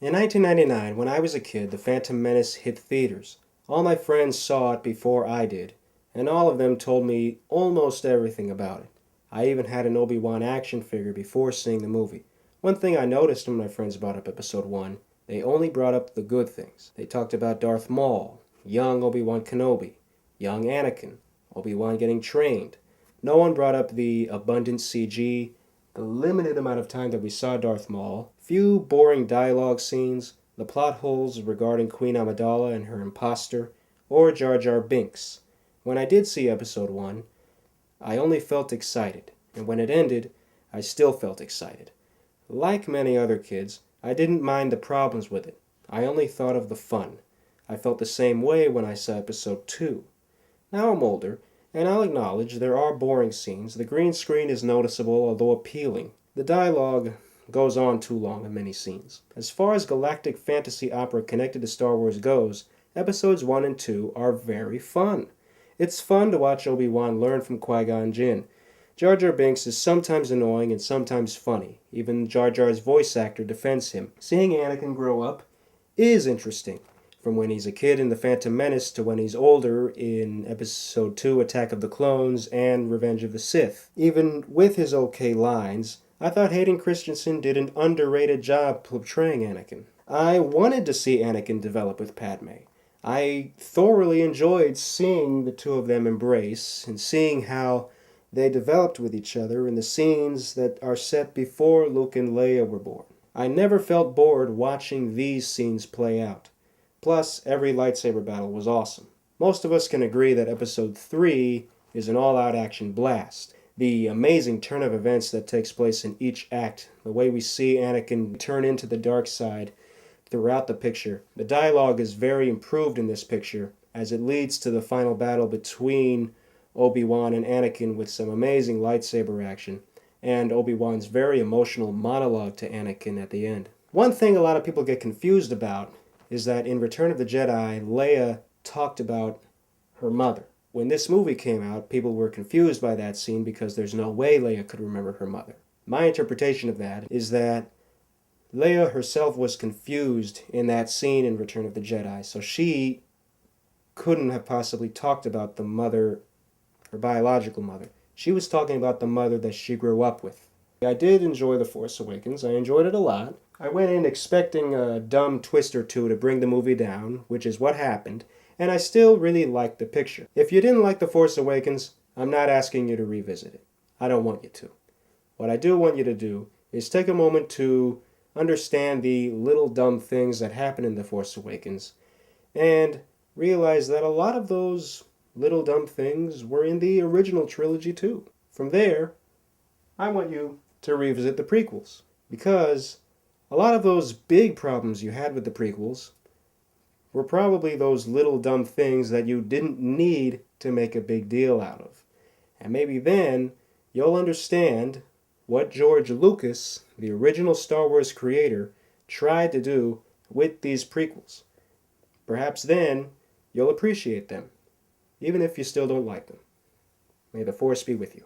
In 1999, when I was a kid, The Phantom Menace hit theaters. All my friends saw it before I did, and all of them told me almost everything about it. I even had an Obi-Wan action figure before seeing the movie. One thing I noticed when my friends brought up Episode 1, they only brought up the good things. They talked about Darth Maul, young Obi-Wan Kenobi, young Anakin, Obi-Wan getting trained. No one brought up the abundant CG, the limited amount of time that we saw Darth Maul, few boring dialogue scenes, the plot holes regarding Queen Amidala and her imposter, or Jar Jar Binks. When I did see Episode 1, I only felt excited, and when it ended, I still felt excited. Like many other kids, I didn't mind the problems with it. I only thought of the fun. I felt the same way when I saw Episode 2. Now I'm older, and I'll acknowledge there are boring scenes. The green screen is noticeable, although appealing. The dialogue goes on too long in many scenes. As far as galactic fantasy opera connected to Star Wars goes, Episodes 1 and 2 are very fun. It's fun to watch Obi-Wan learn from Qui-Gon Jinn. Jar Jar Binks is sometimes annoying and sometimes funny. Even Jar Jar's voice actor defends him. Seeing Anakin grow up is interesting. From when he's a kid in The Phantom Menace to when he's older in Episode 2, Attack of the Clones, and Revenge of the Sith. Even with his okay lines, I thought Hayden Christensen did an underrated job portraying Anakin. I wanted to see Anakin develop with Padmé. I thoroughly enjoyed seeing the two of them embrace and seeing how they developed with each other in the scenes that are set before Luke and Leia were born. I never felt bored watching these scenes play out. Plus, every lightsaber battle was awesome. Most of us can agree that Episode 3 is an all-out action blast. The amazing turn of events that takes place in each act, the way we see Anakin turn into the dark side throughout the picture. The dialogue is very improved in this picture, as it leads to the final battle between Obi-Wan and Anakin with some amazing lightsaber action, and Obi-Wan's very emotional monologue to Anakin at the end. One thing a lot of people get confused about is that in Return of the Jedi, Leia talked about her mother. When this movie came out, people were confused by that scene because there's no way Leia could remember her mother. My interpretation of that is that Leia herself was confused in that scene in Return of the Jedi, so she couldn't have possibly talked about the mother, her biological mother. She was talking about the mother that she grew up with. I did enjoy The Force Awakens. I enjoyed it a lot. I went in expecting a dumb twist or two to bring the movie down, which is what happened, and I still really liked the picture. If you didn't like The Force Awakens, I'm not asking you to revisit it. I don't want you to. What I do want you to do is take a moment to understand the little dumb things that happen in The Force Awakens, and realize that a lot of those little dumb things were in the original trilogy too. From there, I want you to revisit the prequels, because a lot of those big problems you had with the prequels were probably those little dumb things that you didn't need to make a big deal out of. And maybe then you'll understand what George Lucas, the original Star Wars creator, tried to do with these prequels. Perhaps then you'll appreciate them, even if you still don't like them. May the Force be with you.